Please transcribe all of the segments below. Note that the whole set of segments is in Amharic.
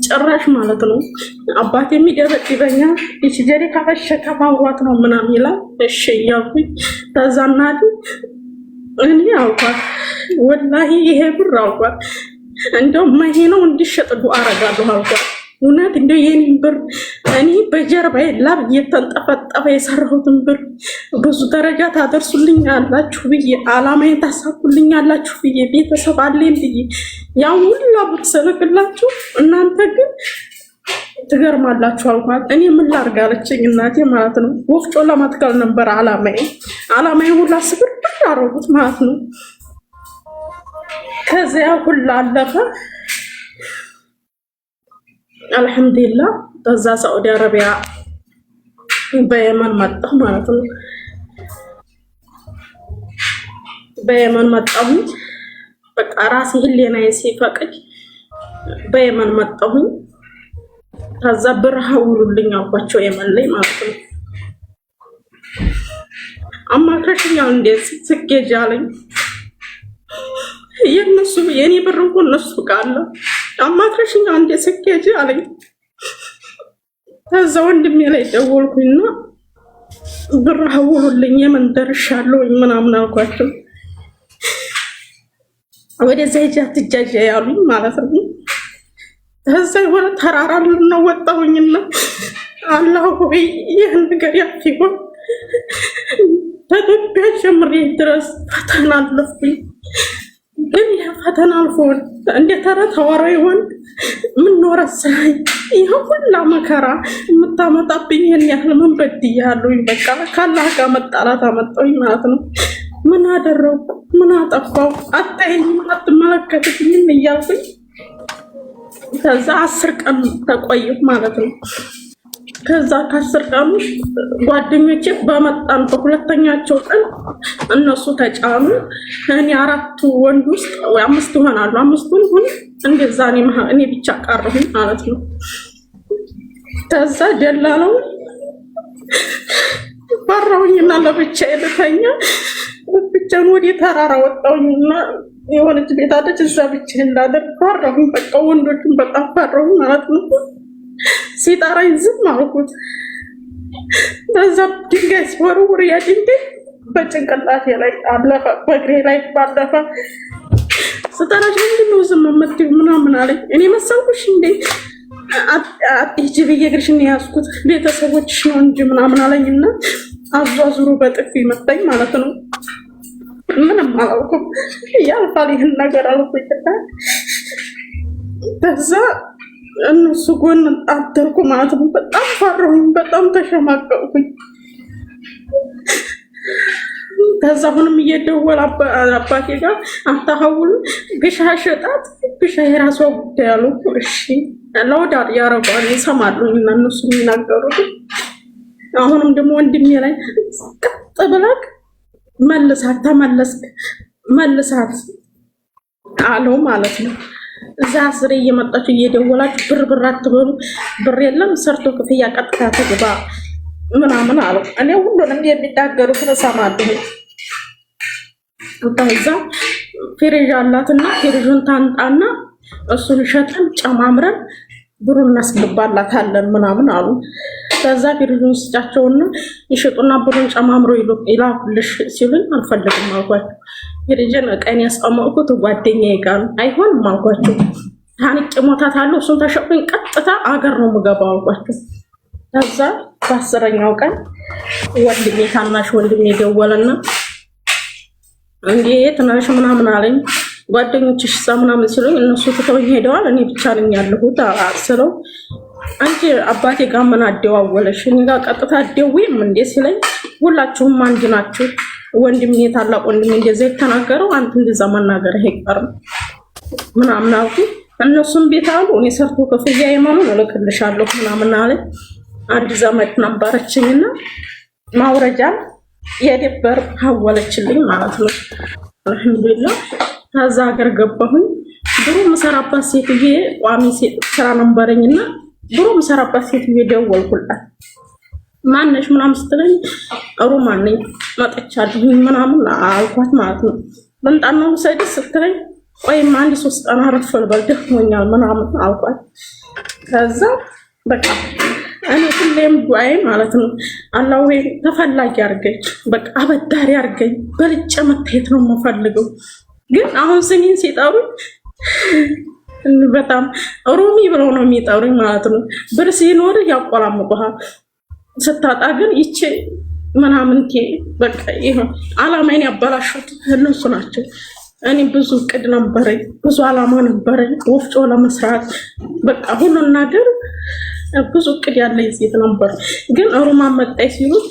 ጭራሽ ማለት ነው አባቴ የሚደበድበኛል እቺ ጀሪ ካፈሸከ ማውራት ነው ምናምን ይላል። እሺ እያልኩኝ ከዛ እናቴ እኔ አውቃት ወላሂ ይሄ ብር አውቃት እንደው ማይሄ ነው እንዲሸጥ ዱአ አረጋለሁ አልኳት። እውነት እንደው የኔን ብር እኔ በጀርባዬ ላብ እየተንጠፈጠፈ የሰራሁትን ብር ብዙ ደረጃ ታደርሱልኝ አላችሁ ብዬ አላማዬን ታሳኩልኝ አላችሁ ብዬ ቤተሰብ አለኝ ብዬ ያው ሁላ ብር ስልክላችሁ እናንተ ግን ትገርማላችሁ አልኳት። እኔ ምን ላድርግ አለችኝ እናቴ ማለት ነው። ወፍጮ ለማትከል ነበር አላማዬ ሁላ ስብር አደረጉት ማለት ነው። ከዚያ ሁላ አለፈ። አልሐምዱሊላህ በዛ ሳዑዲ አረቢያ በየመን መጣሁ ማለት ነው። በየመን መጣሁ በቃ ራሴ ህሊናዬ ሲፈቅድ በየመን መጣሁ። ከዛ ብር ሀውሉልኝ አልኳቸው የመን ላይ ማለት ነው። አማክረሽኛል እንዴት ስኬጅ አለኝ። የነሱ የኔ ብር እንኳን እነሱ ቃለ አማክረሽኛል እንዴት ስኬጅ አለኝ። ከዛ ወንድሜ ላይ ደወልኩኝና ብር ሀውሉልኝ የመን ደርሻለሁ ምናምን አልኳቸው። ወደዛ ሂጅ አትጃጃ ያሉኝ ማለት ነው። ከዛ የሆነ ተራራ ነው ወጣሁኝና አላህ ሆይ ይህ ነገር ያፊሆን ተደብያ ጀምሬ ድረስ ፈተና አለፍኩኝ። ግን ይህ ፈተና አልፎን እንደ ተረት ተወራ ይሆን ምን ኖረሳኝ ይህ ሁላ መከራ የምታመጣብኝ ይህን ያህል ምን በድያለሁኝ? በቃ ካላህ ጋር መጣላት አመጣሁኝ ማለት ነው። ምን አደረኩ? ምን አጠፋው? አታይኝም አትመለከትኝም እያልኩኝ ከዛ 10 ቀን ተቆየሁ ማለት ነው። ከዛ ከ10 ቀን ጓደኞቼ በመጣን በሁለተኛቸው ቀን እነሱ ተጫኑ። እኔ 4 ወንድ ውስጥ ወይ 5 ሆናሉ። 5ቱን ሁን እንደዛ እኔ ብቻ ቀረሁኝ ማለት ነው። ከዛ ደላለው ፈራሁኝና ለብቻዬ ልተኛ ብቻዬን ወደ ተራራ ወጣሁኝና የሆነች ቤት አለች እዛ ብቻዬን እንዳደር ፈራሁኝ። በቃ ወንዶቹን በጣም ፈራሁኝ ማለት ነው። ሲጠራኝ ዝም አልኩት። በዛ ድንጋይ ሲወረውር ያ ድንጋይ በጭንቅላቴ ላይ አለፈ፣ በእግሬ ላይ ባለፈ። ስጠራሽ ምንድን ነው ዝም የምትይው ምናምን አለኝ። እኔ መሰልኩሽ እንዴ አትሂጂ ብዬ እግርሽን ያዝኩት ቤተሰቦችሽ ነው እንጂ ምናምን አለኝና አዟዙሮ በጥፊ መታኝ ማለት ነው። ምንም አላውቅም ያልፋል ይህን ነገር አልኩኝ። ከዛ እነሱ ጎን አደርኩ ማለት ነው። በጣም ፈራሁኝ፣ በጣም ተሸማቀቅኩኝ። ከዛ አሁንም እየደወለ አባቴ ጋር አንታሐውሉ ብሻ ሸጣት ብሻ የራሷ ጉዳይ አሉ። እሺ ለወዳር ያረጋሉ ይሰማሉ እና እነሱ የሚናገሩት። አሁንም ደግሞ ወንድሜ ላይ ቀጥ ብላክ መልሳት ተመለስክ መልሳት አለው ማለት ነው። እዛ ስሬ እየመጣችሁ እየደወላችሁ ብር አትበሉ፣ ብር የለም ሰርቶ ክፍያ ቀጥታ ትግባ ምናምን አለው። እኔ ሁሉንም የሚናገሩት እሰማለሁ። ከዛ ፍሪጅ አላትና ፍሪጁን ታንጣና እሱን ሸጠን ጨማምረን ብሩን እናስገባላታለን ምናምን አሉ። ከዛ ፍሪጁን ስጫቸውና ይሽጡና ብሩን ጨማምሮ ይላኩልሽ ሲሉኝ አልፈልግም አልኳቸው። ፍሪጅን ቀን ያስቀመጥኩት ጓደኛዬ ጋር አይሆንም አልኳቸው። ታንቄ ሞታታለሁ እሱን ተሸጡኝ ቀጥታ አገር ነው የምገባው አልኳቸው። ከዛ በ10ኛው ቀን ወንድሜ ታናሽ ወንድሜ ደወለና እንዴት ነሽ ምናምን አለኝ። ጓደኞችሽ ምናምን ሲሉኝ እነሱ ትተውኝ ሄደዋል፣ እኔ ብቻ ነኝ ያለሁት ስለው አንቺ አባቴ ጋር ምን አደዋወለሽ? እኔ ጋር ቀጥታ አደውይም እንዴ ሲለኝ ሁላችሁም አንድ ናችሁ፣ ወንድሜ ታላቅ ወንድሜ እንደዚህ የተናገረው አንተ እንደዛ መናገር አይቀርም ምናምን አልኩ። እነሱም ቤት አሉ እኔ ሰርቶ ከፍያ የማኑን እልክልሻለሁ ምናምን አለኝ። አንድ ዘመድ ነበረችኝና ማውረጃ የደበር ሐወለችልኝ ማለት ነው። አልሐምዱሊላህ ከዛ ሀገር ገባሁኝ። ድሮ መሰራባት ሴትዬ ቋሚ ስራ ነበረኝና ድሮ መሰራባት ሴትዬ ደወልኩላት። ማነሽ ምናምን ስትለኝ ሩማን ነኝ መጥቻለሁ ምናምን አልኳት ማለት ነው። ልምጣና ውሰድሽ ስትለኝ ቆይማ አንድ 3 ቀን አረፍ ልበል ደክሞኛል ምናምን አልኳት። ከዛ በቃ እኔ ሁሌም ዱዓዬ ማለት ነው አላህ ወይ ተፈላጊ አድርገኝ፣ በቃ አበዳሪ አድርገኝ፣ በልጬ መታየት ነው የምፈልገው። ግን አሁን ስሜን ሲጠሩኝ በጣም ሩሚ ብለው ነው የሚጠሩኝ ማለት ነው። ብር ሲኖር ያቆላምጡሃል፣ ስታጣ ግን ይቺ ምናምን በቃ ይሄን አላማዬን ያበላሹት እነሱ ናቸው። እኔ ብዙ እቅድ ነበረኝ፣ ብዙ አላማ ነበረኝ፣ ወፍጮ ለመስራት በቃ ሁሉን ነገር ብዙ እቅድ ያለኝ ሴት ነበር። ግን ሩማን መጣይ ሲሉት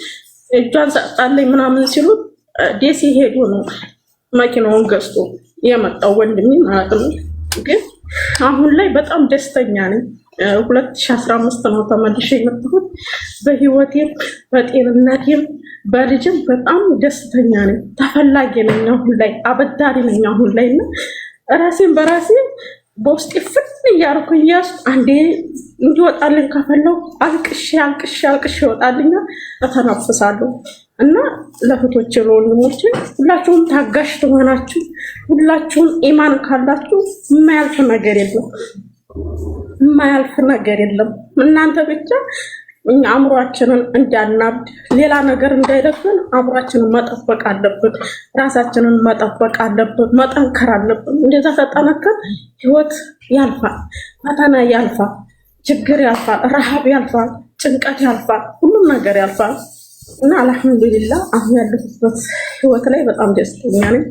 እጇን ሰጣለኝ ምናምን ሲሉት ደሴ ሄዶ ነው መኪናውን ገዝቶ የመጣው ወንድሜ ማለት ነው። ግን አሁን ላይ በጣም ደስተኛ ነኝ። 2015 ነው ተመልሼ የመጣሁት። በህይወቴም በጤንነቴም በልጅም በጣም ደስተኛ ነኝ። ተፈላጊ ነኝ አሁን ላይ፣ አበዳሪ ነኝ አሁን ላይ እና ራሴን በራሴ በውስጤ ፍን እያልኩ እያሱ አንዴ እንዲወጣልኝ ከፈለው አልቅሼ ይወጣልኛል፣ እተነፍሳለሁ። እና ለእህቶቼ ለወንድሞቼ ሁላችሁም ታጋሽ ትሆናችሁ፣ ሁላችሁም ኢማን ካላችሁ የማያልፍ ነገር የለም። እናንተ ብቻ እኛ አእምሯችንን እንዳናብድ ሌላ ነገር እንዳይደፍን አእምሯችንን መጠበቅ አለብን፣ ራሳችንን መጠበቅ አለብን፣ መጠንከር አለብን። እንደዛ ተጠነከር ህይወት ያልፋል፣ ፈተና ያልፋል፣ ችግር ያልፋል፣ ረሃብ ያልፋል፣ ጭንቀት ያልፋል፣ ሁሉም ነገር ያልፋል። እና አልሐምዱሊላህ አሁን ያለሁበት ህይወት ላይ በጣም ደስተኛ ነኝ።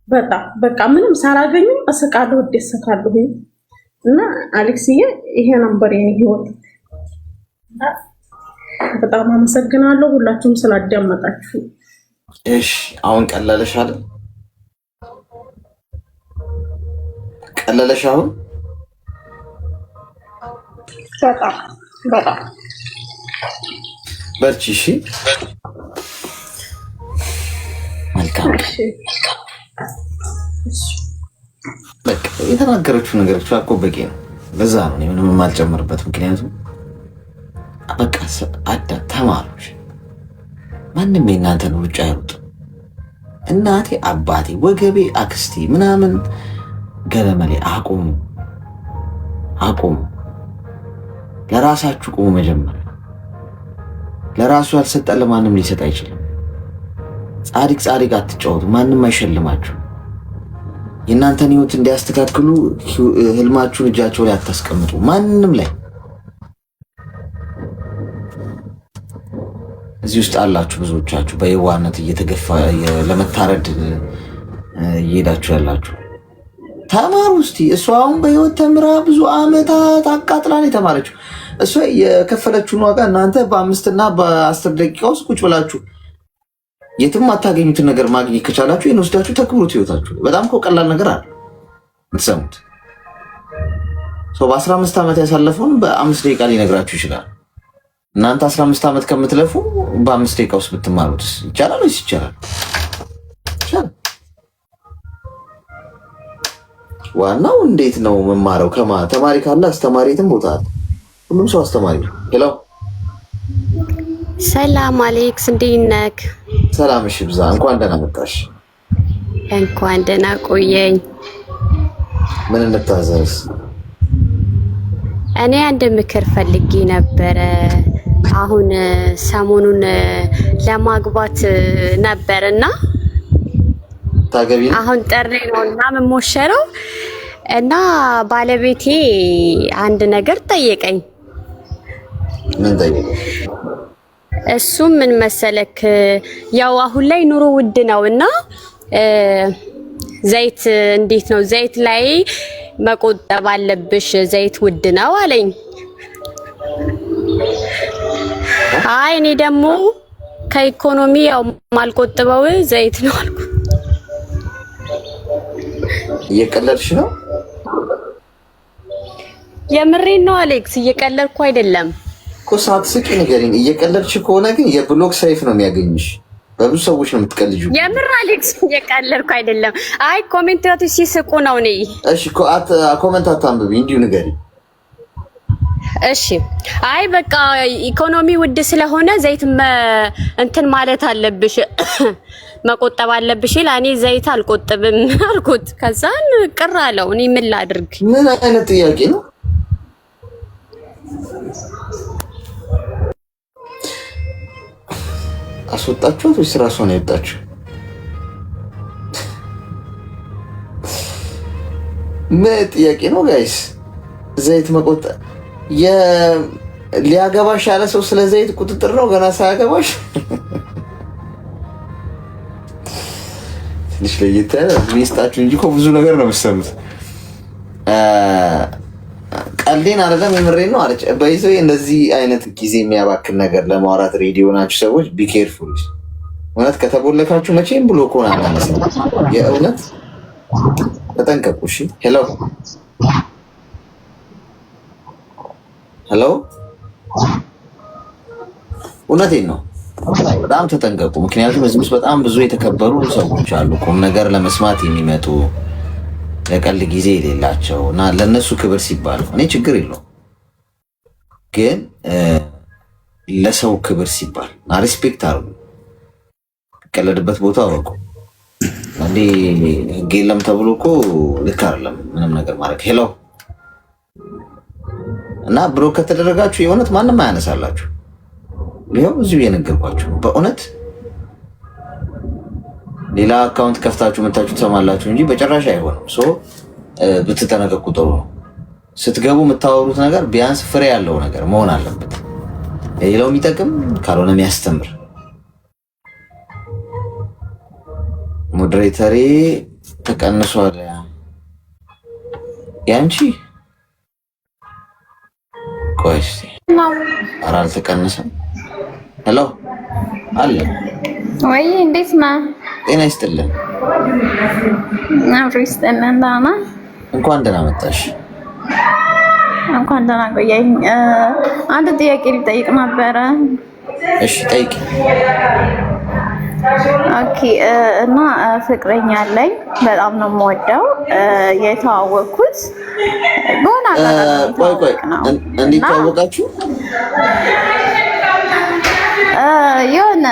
በጣም በቃ ምንም ሳላገኝም እስቃለሁ፣ እደሰታለሁ። እና አሌክስዬ ይሄ ነበር የኔ ህይወት። በጣም አመሰግናለሁ ሁላችሁም ስላዳመጣችሁ። እሺ አሁን ቀለለሽ አይደል? ቀለለሽ አሁን? በጣም በርቺ። እሺ መልካም። በቃ የተናገረችው ነገሮች እኮ በቂ ነው። ለዛ ነው ምንም የማልጨምርበት። ምክንያቱም በቃ ተማሮች ማንም የእናንተን ሩጫ አይሩጥ። እናቴ፣ አባቴ፣ ወገቤ፣ አክስቴ ምናምን ገለመሌ አቁሙ። ለራሳችሁ ቁሙ። መጀመሪያ ለራሱ ያልሰጠ ለማንም ሊሰጥ አይችልም። ጻድቅ አትጫወቱ። ማንም አይሸልማችሁ። የእናንተን ህይወት እንዲያስተካክሉ ህልማችሁን እጃቸው ላይ አታስቀምጡ። ማንም ላይ እዚህ ውስጥ አላችሁ ብዙዎቻችሁ በየዋህነት እየተገፋ ለመታረድ እየሄዳችሁ ያላችሁ ተማሩ እስቲ። እሷ አሁን በህይወት ተምራ ብዙ አመታት አቃጥላን የተማረችው እሷ የከፈለችውን ዋጋ እናንተ በ5 እና በ10 ደቂቃ ውስጥ ቁጭ ብላችሁ የትም አታገኙትን ነገር ማግኘት ከቻላችሁ ይህን ወስዳችሁ ተክብሩት ህይወታችሁ። በጣም እኮ ቀላል ነገር አለ የምትሰሙት ሰው በ15 ዓመት ያሳለፈውን በ5 ደቂቃ ሊነግራችሁ ይችላል። እናንተ 15 ዓመት ከምትለፉ በ5 ደቂቃ ውስጥ ብትማሩት ይቻላል ወይስ ይቻላል? ዋናው እንዴት ነው መማረው? ተማሪ ካለ አስተማሪ የትም ቦታ አለ። ሁሉም ሰው አስተማሪ ነው። ሄሎ ሰላም አሌክስ፣ እንዴት ነህ? ሰላም። እሺ ብዛ፣ እንኳን ደህና መጣሽ። እንኳን ደህና ቆየኝ። ምን እንታዘዝ? እኔ አንድ ምክር ፈልጌ ነበረ። አሁን ሰሞኑን ለማግባት ነበርና ታገቢ? አሁን ጥሪ ነውና የምሞሸረው እና ባለቤቴ አንድ ነገር ጠየቀኝ። ምን ጠየቀኝ? እሱም ምን መሰለክ፣ ያው አሁን ላይ ኑሮ ውድ ነውና ዘይት እንዴት ነው ዘይት ላይ መቆጠብ አለብሽ፣ ዘይት ውድ ነው አለኝ። አይ እኔ ደግሞ ከኢኮኖሚ ያው ማልቆጥበው ዘይት ነው አልኩ። እየቀለድሽ ነው? የምሬን ነው አሌክስ፣ እየቀለድኩ አይደለም እኮ። ሳትስቂ ንገሪኝ። እየቀለድሽ ከሆነ ግን የብሎክ ሰይፍ ነው የሚያገኝሽ። በብዙ ሰዎች ነው የምትቀልጂው። የምር አሌክስ፣ እየቀለድኩ አይደለም። አይ ኮሜንታቶች ሲስቁ ነው። እኔ እሺ ኮሜንት አታንብቢ፣ እንዲሁ ንገሪኝ። እሺ አይ በቃ ኢኮኖሚ ውድ ስለሆነ ዘይት እንትን ማለት አለብሽ መቆጠብ አለብሽ ለኔ ዘይት አልቆጥብም አልኩት። ከዛን ቅር አለው። እኔ ምን ላድርግ? ምን አይነት ጥያቄ ነው? አስወጣችሁት ወይስ ራሷ ነው የወጣችሁ? ምን ጥያቄ ነው ጋይስ? ዘይት መቆጠብ ሊያገባሽ ያለ ሰው ስለ ዘይት ቁጥጥር ነው ገና ሳያገባሽ። ትንሽ ለየት ያለ ሚስጣችሁ እንጂ እኮ ብዙ ነገር ነው የምትሰሙት። ቀልዴን አይደለም የምሬን ነው አለች። በይዘው እንደዚህ አይነት ጊዜ የሚያባክን ነገር ለማውራት ሬዲዮ ናችሁ ሰዎች ቢ ኬርፉል። እውነት ከተቦለካችሁ መቼም ብሎ እኮ ነው አናነሳ። የእውነት ተጠንቀቁ እሺ። ሄሎ ሄሎ፣ እውነቴን ነው። በጣም ተጠንቀቁ። ምክንያቱም እዚህ ውስጥ በጣም ብዙ የተከበሩ ሰዎች አሉ፣ ቁም ነገር ለመስማት የሚመጡ ለቀልድ ጊዜ የሌላቸው እና ለነሱ ክብር ሲባል እኔ ችግር የለውም፣ ግን ለሰው ክብር ሲባል እና ሪስፔክት አድርጉ። ቀለድበት ቦታ አወቁ። እንዴ ህግ የለም ተብሎ እኮ ልክ አይደለም ምንም ነገር ማድረግ። ሄሎ እና ብሮ ከተደረጋችሁ የእውነት ማንም አያነሳላችሁ። ይኸው እዚሁ የነገርኳችሁ በእውነት ሌላ አካውንት ከፍታችሁ መታችሁ ትሰማላችሁ እንጂ በጭራሽ አይሆንም። ሶ ብትጠነቀቁ ጥሩ ነው። ስትገቡ የምታወሩት ነገር ቢያንስ ፍሬ ያለው ነገር መሆን አለበት። ሌላው የሚጠቅም ካልሆነ የሚያስተምር። ሞዴሬተሬ ተቀንሷል። ያንቺ ቆይ እስኪ ኧረ አልተቀነሰም። ሄሎ አለ ወይ እንዴት ነህ? ጤና ይስጥልን። አብሮ ይስጥልን። ደህና እንኳን ደህና መጣሽ። እንኳን ደህና ቆየኝ። አንድ ጥያቄ ልጠይቅ ነበረ። እሺ ጠይቂ። ኦኬ እና ፍቅረኛ አለኝ፣ በጣም ነው የምወደው። የተዋወቅኩት በሆነ ቆይ እንዴት ተዋወቃችሁ? የሆነ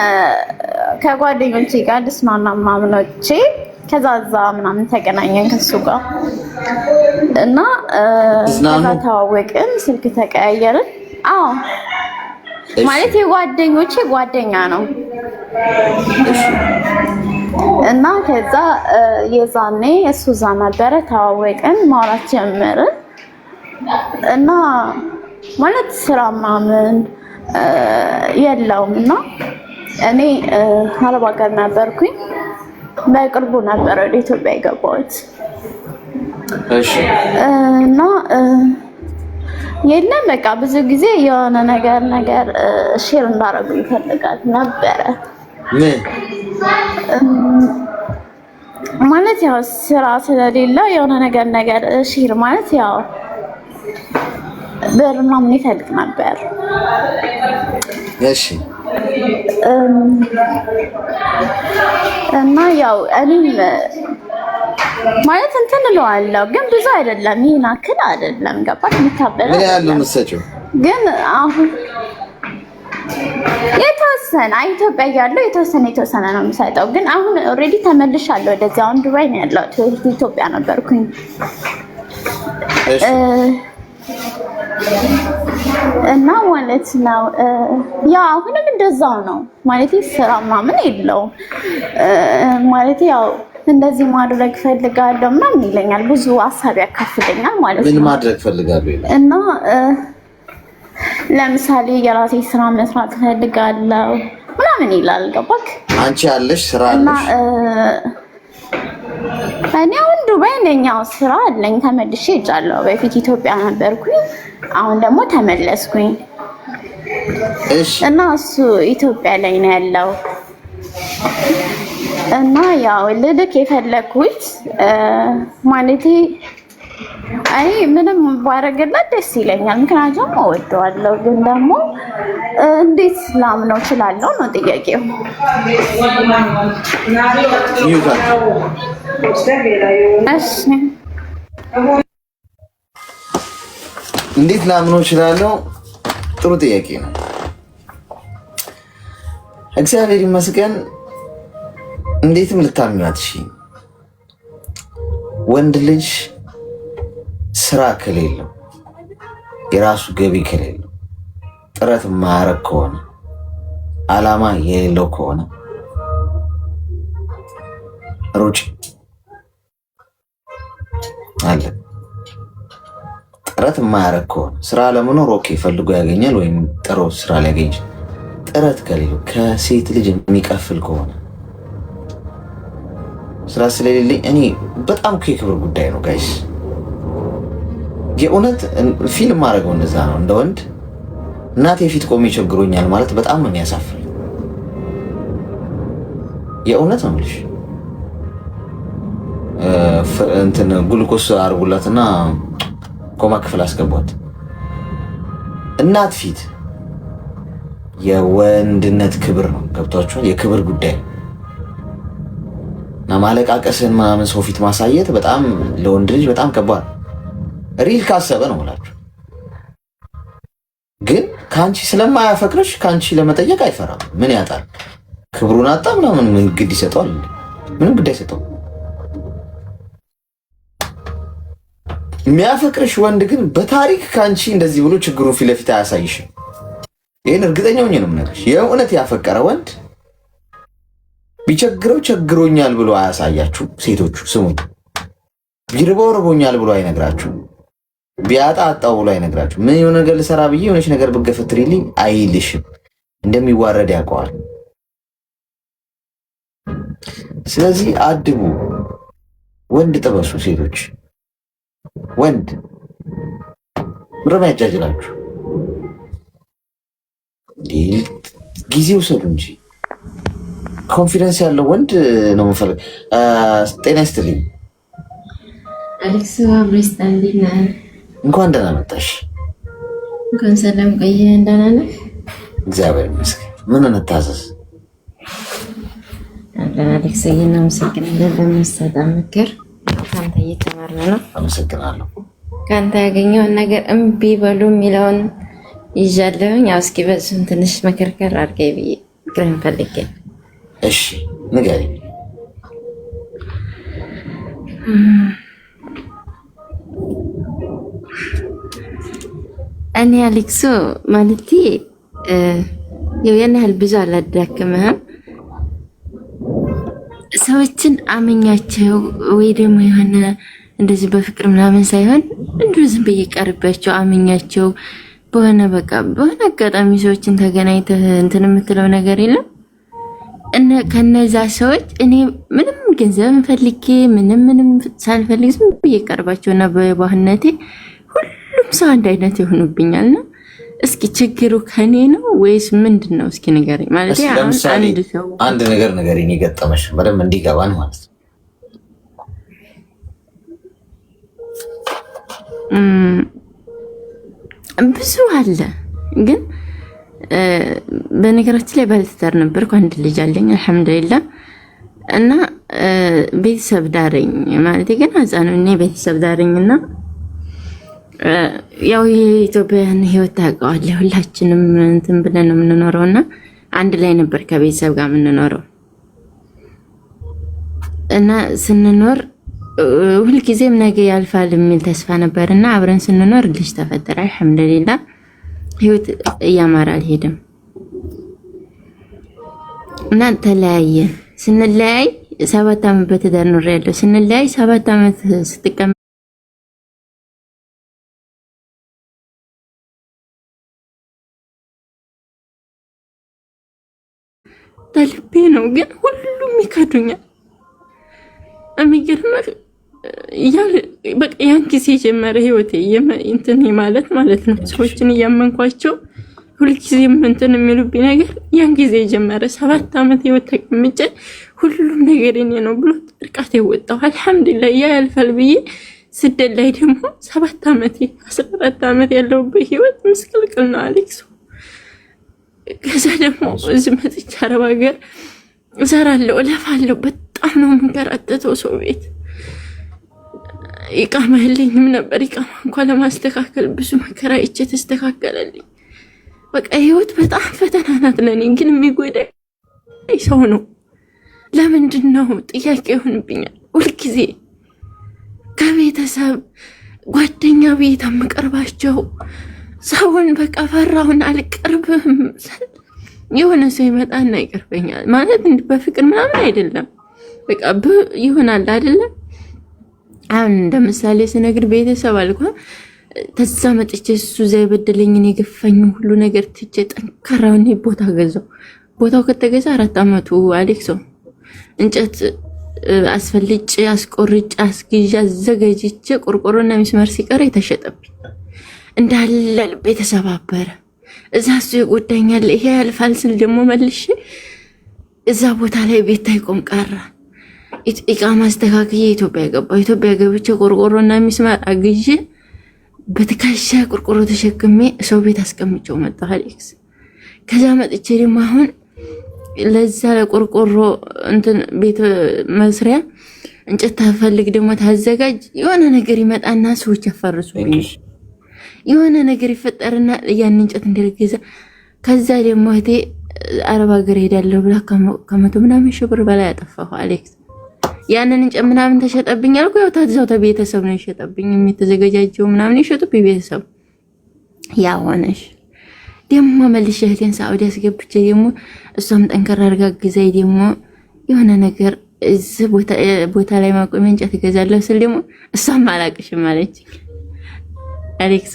ከጓደኞቼ ጋር ልስማና ምናምኖቼ ከዛዛ ምናምን ተገናኘን ከሱ ጋር እና ከዛ ተዋወቅን፣ ስልክ ተቀያየርን። አዎ ማለት የጓደኞቼ ጓደኛ ነው እና ከዛ የዛኔ እሱ እዛ ነበረ፣ ተዋወቅን፣ ማውራት ጀመርን እና ማለት ስራ ምናምን የለውም እና እኔ አረብ ሀገር ነበርኩኝ። በቅርቡ ነበር ወደ ኢትዮጵያ የገባሁት እና የለም በቃ ብዙ ጊዜ የሆነ ነገር ሼር እንዳደረጉ ይፈልጋል ነበረ። ማለት ያው ስራ ስለሌለ የሆነ ነገር ሼር ማለት ያው ብር ምናምን ይፈልግ ነበር። እሺ እና ያው እኔም ማለት እንትን እለዋለሁ ግን ብዙ አይደለም፣ ይሄን አክል አይደለም። ገባሽ? የምታበላ ምን ያህል ነው የምትሰጪው? ግን አሁን የተወሰነ ኢትዮጵያ ያለው የተወሰነ ነው የምሰጠው። ግን አሁን ኦልሬዲ ተመልሻለሁ ወደዚህ። አሁን ዱባይ ነው ያለሁት፣ ኢትዮጵያ ነበርኩኝ። እና ማለት ነው ያው አሁንም እንደዛው ነው ማለት ስራ ምናምን የለውም ማለት ያው እንደዚህ ማድረግ ፈልጋለሁ ምናምን ይለኛል። ብዙ ሀሳብ ያካፍለኛል ማለት ነው። ምን ማድረግ ፈልጋለሁ ይላል? እና ለምሳሌ የራሴ ስራ መስራት ፈልጋለሁ ምናምን ይላል። ገባክ? አንቺ ያለሽ ስራ አለሽ? እኔ አሁን ዱባይ ነኝ። ያው ስራ አለኝ፣ ተመልሼ ሄጃለሁ። በፊት ኢትዮጵያ ነበርኩኝ፣ አሁን ደግሞ ተመለስኩኝ። እሺ። እና እሱ ኢትዮጵያ ላይ ነው ያለው እና ያው ልልክ የፈለኩት ማለቴ እኔ ምንም ባረግላት ደስ ይለኛል፣ ምክንያቱም እወደዋለሁ። ግን ደግሞ እንዴት ላምነው እችላለሁ ነው ጥያቄው። እሺ እንዴት ላምነው እችላለሁ? ጥሩ ጥያቄ ነው። እግዚአብሔር ይመስገን እንዴትም ልታምኚው አትችይም። ወንድ ልጅ ስራ ከሌለው የራሱ ገቢ ከሌለው ጥረት ማያረግ ከሆነ አላማ የሌለው ከሆነ ሩጭ አለ። ጥረት ማያረግ ከሆነ ስራ ለመኖር ኦኬ ፈልጎ ያገኛል ወይም ጥሮ ስራ ሊያገኝ ይችላል። ጥረት ከሌለው ከሴት ልጅ የሚቀፍል ከሆነ ስራ ስለሌለኝ እኔ በጣም የክብር ጉዳይ ነው ጋይስ። የእውነት ፊልም ማድረገው እንደዛ ነው። እንደ ወንድ እናቴ ፊት ቆሜ ቸግሮኛል ማለት በጣም ነው የሚያሳፍር። የእውነት ነው የምልሽ። እንትን ጉልኮስ አርጉላትና ኮማ ክፍል አስገቧት። እናት ፊት የወንድነት ክብር ነው። ገብቷችኋል? የክብር ጉዳይ እና ማለቃቀስን ምናምን ሰው ፊት ማሳየት በጣም ለወንድ ልጅ በጣም ከባድ ሪል ካሰበ ነው እላችሁ። ግን ከአንቺ ስለማያፈቅርሽ ከአንቺ ለመጠየቅ አይፈራም። ምን ያጣል? ክብሩን አጣ ምናምን ምን ግድ ይሰጠዋል? ምንም ግድ አይሰጠው። የሚያፈቅርሽ ወንድ ግን በታሪክ ከአንቺ እንደዚህ ብሎ ችግሩን ፊት ለፊት አያሳይሽም። ይህን እርግጠኛ ሆኜ ነው የምነግርሽ። የእውነት ያፈቀረ ወንድ ቢቸግረው ቸግሮኛል ብሎ አያሳያችሁ። ሴቶቹ ስሙኝ፣ ቢርበው ርቦኛል ብሎ አይነግራችሁ፣ ቢያጣ አጣው ብሎ አይነግራችሁ። ምን የሆነ ነገር ልሰራ ብዬ የሆነች ነገር ብገፈትሪልኝ አይልሽም። እንደሚዋረድ ያውቀዋል። ስለዚህ አድቡ፣ ወንድ ጥበሱ። ሴቶች ወንድ ምረም ያጃጅላችሁ ጊዜ ውሰዱ እንጂ ኮንፊደንስ ያለው ወንድ ነው የምፈልግ። ጤና ይስጥልኝ አሌክስ አብሬስ እንዴት ነህ? እንኳን ደህና መጣሽ። እንኳን ሰላም ቆየ። ደህና ነህ? እግዚአብሔር ይመስገን። ምን እንታዘዝ? አሌክስ ይሄን አመሰግናለሁ ለምትሰጠን ምክር። ካንተ እየተማርን ነው። አመሰግናለሁ። ካንተ ያገኘውን ነገር እምቢ በሉ የሚለውን ይዣለሁኝ። ያው እስኪ በሱም ትንሽ መከርከር አድርገኝ ብዬ ግረን ፈልጌ። እሺ ንገሪኝ። እኔ አሌክሶ ማለቴ ያን ያህል ብዙ አላዳክምህም። ሰዎችን አመኛቸው ወይ ደግሞ የሆነ እንደዚህ በፍቅር ምናምን ሳይሆን እንዲሁ ዝም ብዬ ቀርቤያቸው አመኛቸው በሆነ በቃ በሆነ አጋጣሚ ሰዎችን ተገናኝተህ እንትን የምትለው ነገር የለም። ከነዛ ሰዎች እኔ ምንም ገንዘብ ፈልጌ ምንም ሳልፈልግ ዝም ብዬ ቀርባቸውና በባህነቴ ሁሉም ሰው አንድ አይነት ይሆኑብኛል። ነው እስኪ ችግሩ ከኔ ነው ወይስ ምንድን ነው? እስኪ ንገረኝ። ማለት አንድ ነገር ንገረኝ የገጠመሽ በደንብ እንዲገባን ማለት ነው። ብዙ አለ ግን በነገራችን ላይ ባለትዳር ነበርኩ። አንድ ልጅ አለኝ አልሐምዱሊላህ። እና ቤተሰብ ዳረኝ ማለት ግን አዛኑ እኔ ቤተሰብ ዳረኝና ያው የኢትዮጵያን ህይወት ታውቀዋለህ። ሁላችንም እንትን ብለን ነው የምንኖረውና አንድ ላይ ነበር ከቤተሰብ ጋር የምንኖረው እና ስንኖር ሁልጊዜም ነገ ያልፋል የሚል ተስፋ ነበርና አብረን ስንኖር ልጅ ተፈጠረ። አልሐምዱሊላህ ህይወት እያማረ አልሄድም እና ተለያየን። ስንለያይ 7 ዓመት በትዳር ኖሬያለሁ። ስንለያይ 7 ዓመት ስትቀመጥ ልቤ ነው ግን ሁሉም ይከዱኛል። የሚገርምህ ያን ጊዜ ጀመረ ህይወቴ እንትን ማለት ነው። ሰዎችን እያመንኳቸው ሁልጊዜም እንትን የሚሉብኝ ነገር ያን ጊዜ ጀመረ። 7 ዓመት ህይወት ተቀምጬ ሁሉም ነገር የኔ ነው ብሎ ጥርቃት የወጣው አልሐምዱሊላህ ያ ያልፋል ብዬ ስደት ላይ ደግሞ 7 ዓመት 14 ዓመት ያለውበት ህይወት ምስቅልቅል ነው አሌክስ። ከዛ ደግሞ እዚህ መጥቼ አረብ ሀገር እሰራለሁ፣ እለፋለሁ። በጣም ነው የምንከራተተው ሰው ቤት ኢቃማ የለኝም ነበር። ኢቃማ እንኳን ለማስተካከል ብዙ መከራ አይቼ ተስተካከለልኝ። በቃ ህይወት በጣም ፈተና ናት ለኔ። ግን የሚጎዳኝ ሰው ነው። ለምንድን ነው ጥያቄ ይሆንብኛል ሁልጊዜ። ከቤተሰብ ጓደኛ ቤት የምቀርባቸው ሰውን በቃ ፈራሁን አልቀርብም። የሆነ ሰው ይመጣና ይቀርበኛል ማለት በፍቅር ምናምን አይደለም። በቃ ይሆናል አይደለም። አሁን እንደምሳሌ ስነግር ቤተሰብ አልኳ ተዛ መጥቼ እሱ ዘይ በደለኝን የገፋኝ ሁሉ ነገር ትቼ ጠንካራውን ቦታ ገዛው። ቦታው ከተገዛ 4 አመቱ አሌክሶ እንጨት አስፈልጭ አስቆርጭ አስግዣ ዘገጅቼ ቆርቆሮና ሚስማር ሲቀር የተሸጠብኝ እንዳለ ቤተሰብ አበረ። እዛ እሱ ይጎዳኛል ይሄ ያልፋል ስል ደግሞ መልሼ እዛ ቦታ ላይ ቤት ታይቆም ቀረ። ኢቃማ አስተካክዬ ኢትዮጵያ ገባሁ። ኢትዮጵያ ገብቼ ቆርቆሮና ሚስማር አግዤ በትከሻ ቆርቆሮ ተሸክሜ ሰው ቤት አስቀምጬው መጣሁ አሌክስ። ከዛ መጥቼ ደግሞ አሁን ለዛ ለቆርቆሮ እንትን ቤት መስሪያ እንጨት ታፈልግ ደግሞ ታዘጋጅ የሆነ ነገር ይመጣና ሰዎች ያፈርሱብኝ። የሆነ ነገር ይፈጠርና ያን እንጨት እንደልገዛ ከዛ ደግሞ እህቴ አረብ ሀገር ሄዳለሁ ብላ ከመቶ ምናምን ሺህ ብር በላይ አጠፋሁ አሌክስ። ያንን እንጨት ምናምን ተሸጠብኝ አልኩ። ያው ታዛው ተቤተሰብ ነው የሸጠብኝ። የሚተዘጋጃጀው ምናምን የሸጡብኝ ቤተሰብ። ያ ሆነሽ ደግሞ መልሼ እህቴን ሳውዲ አስገብቼ ደግሞ እሷም ጠንከራ አድርጋ ግዛይ ደግሞ የሆነ ነገር እዚህ ቦታ ላይ ማቆሚያ እንጨት እገዛለሁ ስል ደግሞ እሷም አላቅሽም አለች አሌክስ።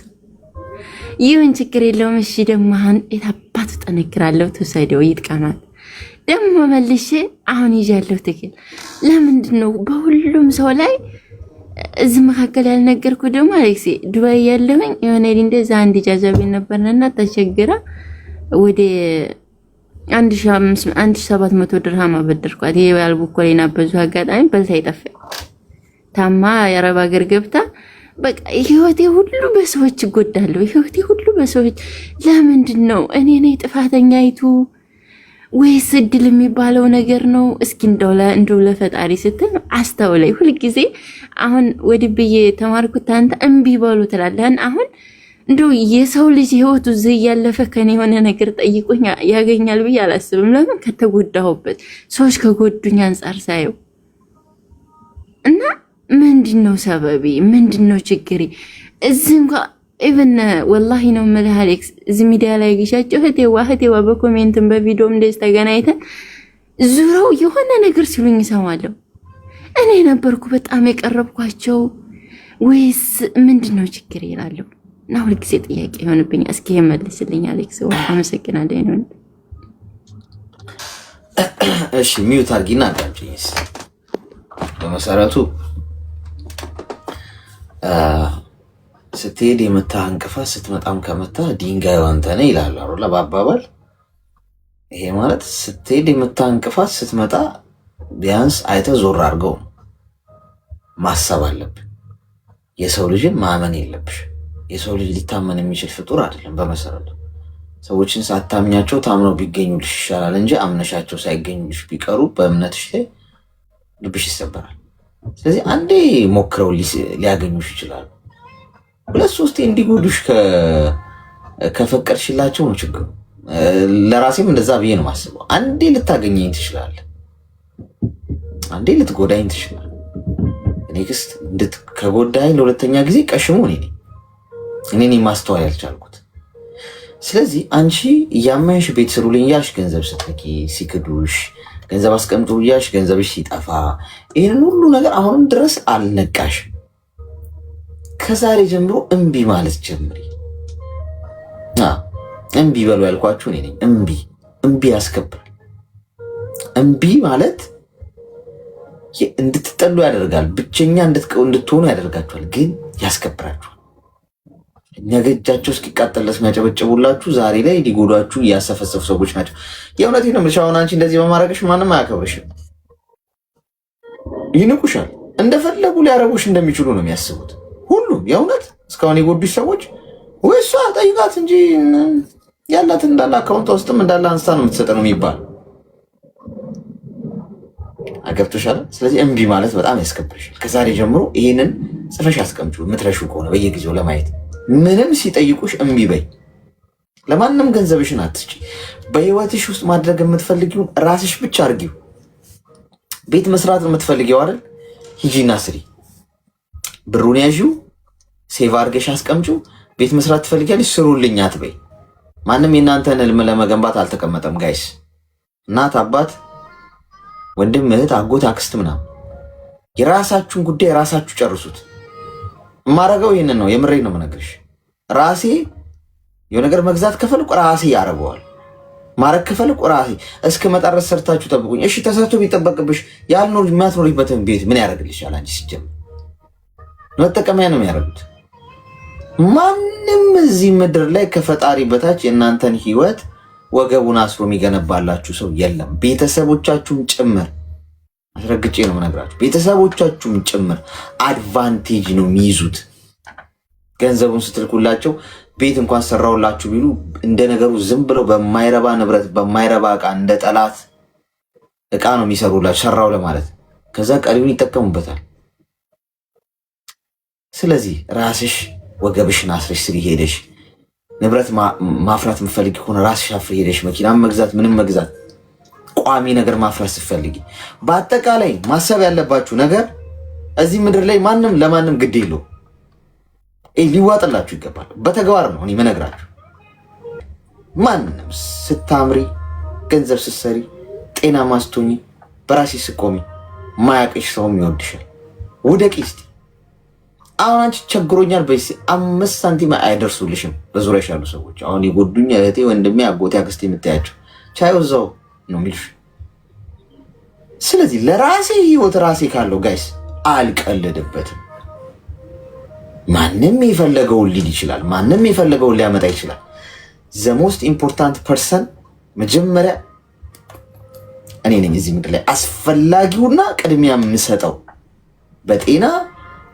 ይሁን ችግር የለውም እሺ ደግሞ አሁን የታባቱ ጠነክራለሁ ተሰደው ይጥቃናት ደግሞ መልሼ አሁን ይዣለሁ ትግል። ለምንድን ነው በሁሉም ሰው ላይ እዚህ መካከል ያልነገርኩ ደግሞ አሌክስ ዱባይ ያለሁኝ የሆነ እንደዛ አንድ ጃዛቤ ነበርና ተቸግራ ወደ 1700 ድርሃም አበደርኳት። ይሄ ያልቡኮሌና በዙ አጋጣሚ በልታ ይጠፋ ታማ የአረብ ሀገር ገብታ በቃ ህይወቴ ሁሉ በሰዎች ይጎዳሉ። ህይወቴ ሁሉ በሰዎች ለምንድን ነው እኔ ነኝ ጥፋተኛይቱ ወይስ እድል የሚባለው ነገር ነው? እስኪ እንደው ለፈጣሪ ስትል አስተውላይ። ሁሉ ጊዜ አሁን ወድብዬ ተማርኩት አንተ እምቢ በሉ ትላለህ። አሁን እንደው የሰው ልጅ ህይወቱ እዚህ ያለፈ ከኔ የሆነ ነገር ጠይቆኝ ያገኛል ብዬ አላስብም። ለምን ከተጎዳሁበት ሰዎች ከጎዱኝ አንፃር ሳየው እና ምንድነው ሰበቢ? ምንድነው ችግሬ? እዚህ እንኳን ኢቭን ወላሂ ነው የምልህ አሌክስ እዚህ ሚዲያ ላይ ግሻቸው እህቴዋ በኮሜንትም በቪዲዮም እንደዚህ ተገናኝተን ዙረው የሆነ ነገር ሲሉኝ ሰማለሁ። እኔ ነበርኩ በጣም የቀረብኳቸው ወይስ ምንድነው ችግር ይላሉ? እና ሁልጊዜ ጥያቄ ይሆንብኝ። እስኪ መልስልኝ አሌክስ። አመሰግናለሁ ነው። እሺ ሚውት አድርጊና አዳምጪኝስ። በመሰረቱ ስትሄድ የመታህ እንቅፋት ስትመጣም ከመታህ ድንጋዩ አንተ ነህ ይላል አይደል በአባባል። ይሄ ማለት ስትሄድ የመታህ እንቅፋት ስትመጣ ቢያንስ አይተህ ዞር አድርገው ማሰብ አለብህ። የሰው ልጅን ማመን የለብሽ። የሰው ልጅ ሊታመን የሚችል ፍጡር አይደለም በመሰረቱ። ሰዎችን ሳታምኛቸው ታምነው ቢገኙልሽ ይሻላል እንጂ አምነሻቸው ሳይገኙልሽ ቢቀሩ በእምነትሽ ላይ ልብሽ ይሰበራል። ስለዚህ አንዴ ሞክረው ሊያገኙሽ ይችላሉ። 2-3 እንዲጎዱሽ ከፈቀድሽላቸው ነው ችግሩ። ለራሴም እንደዛ ብዬ ነው ማስበው። አንዴ ልታገኘኝ ትችላለህ፣ አንዴ ልትጎዳኝ ትችላለህ። እኔ ክስት ከጎዳኝ ለሁለተኛ ጊዜ ቀሽሙ እኔ ማስተዋል ያልቻልኩት። ስለዚህ አንቺ እያመንሽ ቤት ስሩልኝ እያልሽ ገንዘብ ስትልኪ ሲክዱሽ፣ ገንዘብ አስቀምጡ እያልሽ ገንዘብሽ ሲጠፋ፣ ይህንን ሁሉ ነገር አሁንም ድረስ አልነቃሽም። ከዛሬ ጀምሮ እምቢ ማለት ጀምሪ። እምቢ በሉ ያልኳችሁ እኔ ነኝ። እምቢ ያስከብራል። እምቢ ማለት እንድትጠሉ ያደርጋል፣ ብቸኛ እንድትሆኑ ያደርጋችኋል፣ ግን ያስከብራችኋል። ነገ እጃቸው እስኪቃጠለስ የሚያጨበጭቡላችሁ ዛሬ ላይ ሊጎዷችሁ እያሰፈሰፉ ሰዎች ናቸው። የእውነቴን ነው የምልሽ። አሁን አንቺ እንደዚህ በማድረግሽ ማንም አያከብርሽም፣ ይንቁሻል። እንደፈለጉ ሊያረጉሽ እንደሚችሉ ነው የሚያስቡት ሁሉም። የእውነት እስካሁን የጎዱሽ ሰዎች ወይ እሷ ጠይቃት እንጂ ያላትን እንዳለ አካውንቷ ውስጥም እንዳለ አንስታ ነው የምትሰጠ ነው የሚባል አገብቶሻል። ስለዚህ እምቢ ማለት በጣም ያስከብርሻል። ከዛሬ ጀምሮ ይህንን ጽፈሽ አስቀምጪ። የምትረሹ ከሆነ በየጊዜው ለማየት ምንም ሲጠይቁሽ እምቢ በይ። ለማንም ገንዘብሽን አትስጪ። በህይወትሽ ውስጥ ማድረግ የምትፈልጊው ራስሽ ብቻ አድርጊው። ቤት መስራት የምትፈልጊው አይደል? ሂጂና ስሪ። ብሩን ያዢው፣ ሴቭ አድርገሽ አስቀምጪው። ቤት መስራት ትፈልጊያለሽ፣ ስሩልኝ አትበይ። ማንም የእናንተን ህልም ለመገንባት አልተቀመጠም ጋይስ። እናት፣ አባት፣ ወንድም፣ እህት፣ አጎት፣ አክስት ምናምን የራሳችሁን ጉዳይ ራሳችሁ ጨርሱት። የማረገው ይህንን ነው። የምሬ ነው የምነግርሽ። ራሴ የሆነ ነገር መግዛት ከፈልኩ ራሴ ያደርገዋል። ማረግ ከፈልኩ ራሴ እስከ መጣረስ ሰርታችሁ ጠብቁኝ። እሺ ተሰርቶ ቢጠበቅብሽ ያልኖር የማትኖሪበትን ቤት ምን ያደርግልሻል? አንቺ ሲጀምር መጠቀሚያ ነው የሚያደርጉት። ማንም እዚህ ምድር ላይ ከፈጣሪ በታች የእናንተን ህይወት ወገቡን አስሮ የሚገነባላችሁ ሰው የለም። ቤተሰቦቻችሁም ጭምር አስረግጬ ነው የምነግራችሁ። ቤተሰቦቻችሁም ጭምር አድቫንቴጅ ነው የሚይዙት። ገንዘቡን ስትልኩላቸው ቤት እንኳን ሰራውላችሁ ቢሉ እንደ ነገሩ ዝም ብለው በማይረባ ንብረት በማይረባ እቃ እንደ ጠላት እቃ ነው የሚሰሩላችሁ ሰራው ለማለት። ከዛ ቀሪውን ይጠቀሙበታል። ስለዚህ ራስሽ ወገብሽን አስረሽ ስሪ። ሄደሽ ንብረት ማፍራት የምትፈልጊ ከሆነ ራስሽ አፍሪ። ሄደሽ መኪና መግዛት፣ ምንም መግዛት፣ ቋሚ ነገር ማፍራት ስትፈልጊ። በአጠቃላይ ማሰብ ያለባችሁ ነገር እዚህ ምድር ላይ ማንም ለማንም ግድ የለው። ሊዋጥላችሁ ይገባል። በተግባር ነው እኔ የምነግራችሁ። ማንም ስታምሪ፣ ገንዘብ ስትሰሪ፣ ጤናማ ስትሆኚ፣ በራስሽ ስትቆሚ ማያውቅሽ ሰውም ይወድሻል። ውደቂ እስቲ። አሁን አንቺ ቸግሮኛል በይ፣ 5 ሳንቲም አይደርሱልሽም በዙሪያሽ ያሉ ሰዎች። አሁን የጎዱኝ እህቴ፣ ወንድሜ፣ አጎቴ፣ አክስቴ የምታያቸው ቻዩ እዛው ነው የሚልሽ። ስለዚህ ለራሴ ህይወት ራሴ ካለው ጋይስ አልቀልድበትም። ማንም የፈለገውን ሊል ይችላል። ማንም የፈለገውን ሊያመጣ ይችላል። ዘ ሞስት ኢምፖርታንት ፐርሰን መጀመሪያ እኔ ነኝ እዚህ ምድር ላይ አስፈላጊውና ቅድሚያ የምሰጠው። በጤና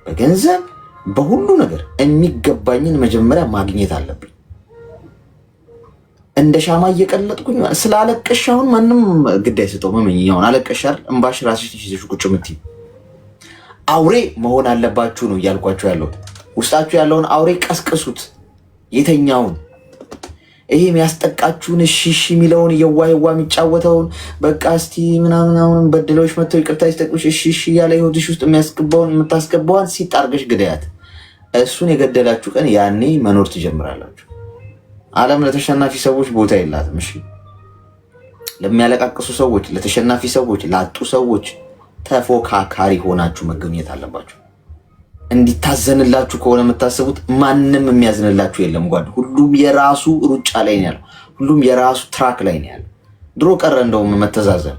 በገንዘብ በሁሉ ነገር የሚገባኝን መጀመሪያ ማግኘት አለብኝ። እንደ ሻማ እየቀለጥኩኝ ስላለቀሽ አሁን ማንም ግድ አይሰጠው። መመኛውን አለቀሻል፣ እንባሽ ራስሽ ይዘሽ ቁጭ ምትይ አውሬ መሆን አለባችሁ ነው እያልኳችሁ ያለሁት። ውስጣችሁ ያለውን አውሬ ቀስቅሱት። የተኛውን ይሄ የሚያስጠቃችሁን እሺ የሚለውን የዋህዋ የሚጫወተውን በቃ እስቲ ምናምን አሁን በድለውሽ መጥተው ይቅርታ ይስጠቁሽ እሺ እያለ ህይወትሽ ውስጥ የምታስገባዋን ሲጣርገሽ ግዳያት። እሱን የገደላችሁ ቀን ያኔ መኖር ትጀምራላችሁ። ዓለም ለተሸናፊ ሰዎች ቦታ የላትም። እሺ ለሚያለቃቅሱ ሰዎች፣ ለተሸናፊ ሰዎች፣ ላጡ ሰዎች ተፎካካሪ ሆናችሁ መገኘት አለባችሁ። እንዲታዘንላችሁ ከሆነ የምታስቡት ማንም የሚያዝንላችሁ የለም። ጓድ ሁሉም የራሱ ሩጫ ላይ ነው ያለው። ሁሉም የራሱ ትራክ ላይ ነው ያለው። ድሮ ቀረ እንደውም መተዛዘን።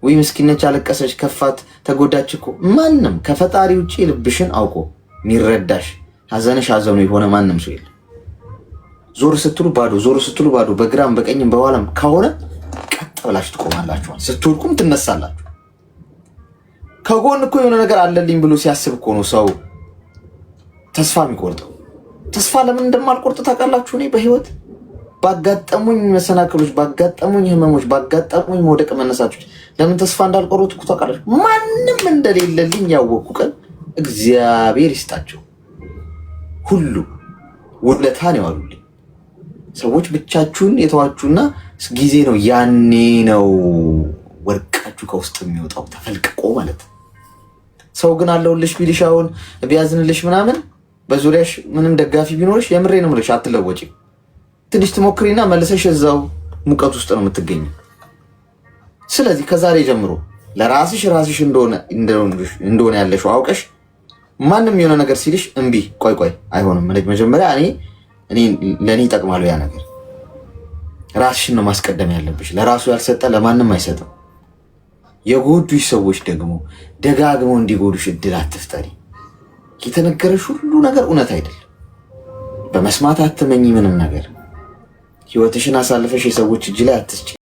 ወይ ምስኪነች አለቀሰች፣ ከፋት፣ ተጎዳች እኮ ማንም ከፈጣሪ ውጭ ልብሽን አውቆ የሚረዳሽ ሀዘንሽ ሀዘኑ የሆነ ማንም ሰው የለም። ዞር ስትሉ ባዶ፣ ዞር ስትሉ ባዶ፣ በግራም በቀኝም በኋላም ከሆነ ቀጥ ብላችሁ ትቆማላችኋል። ስትወድቁም ትነሳላችሁ። ከጎን እኮ የሆነ ነገር አለልኝ ብሎ ሲያስብ እኮ ነው ሰው ተስፋ የሚቆርጠው። ተስፋ ለምን እንደማልቆርጥ ታውቃላችሁ? እኔ በህይወት ባጋጠሙኝ መሰናክሎች፣ ባጋጠሙኝ ህመሞች፣ ባጋጠሙኝ መውደቅ መነሳቶች ለምን ተስፋ እንዳልቆርጥ እኮ ታውቃላችሁ? ማንም እንደሌለልኝ ያወቅኩ ቀን እግዚአብሔር ይስጣቸው ሁሉ ውለታን ያዋሉልኝ ሰዎች። ብቻችሁን የተዋችሁና ጊዜ ነው ያኔ ነው ወርቃችሁ ከውስጥ የሚወጣው ተፈልቅቆ ማለት ነው። ሰው ግን አለውልሽ ቢልሻውን ቢያዝንልሽ ምናምን በዙሪያሽ ምንም ደጋፊ ቢኖርሽ የምሬ ነው የምልሽ አትለወጪም። ትንሽ ትሞክሪና መልሰሽ እዛው ሙቀት ውስጥ ነው የምትገኘው። ስለዚህ ከዛሬ ጀምሮ ለራስሽ ራስሽ እንደሆነ ያለሽው አውቀሽ ማንም የሆነ ነገር ሲልሽ እምቢ ቆይ አይሆንም ማለት መጀመሪያ እኔ ለኔ ይጠቅማል ያ ነገር። ራስሽን ነው ማስቀደም ያለብሽ። ለራሱ ያልሰጠ ለማንም አይሰጥም። የጎዱሽ ሰዎች ደግሞ ደጋግመው እንዲጎዱሽ እድል አትፍጠሪ። የተነገረሽ ሁሉ ነገር እውነት አይደለም። በመስማት አትመኝ ምንም ነገር። ህይወትሽን አሳልፈሽ የሰዎች እጅ ላይ አትስጪ።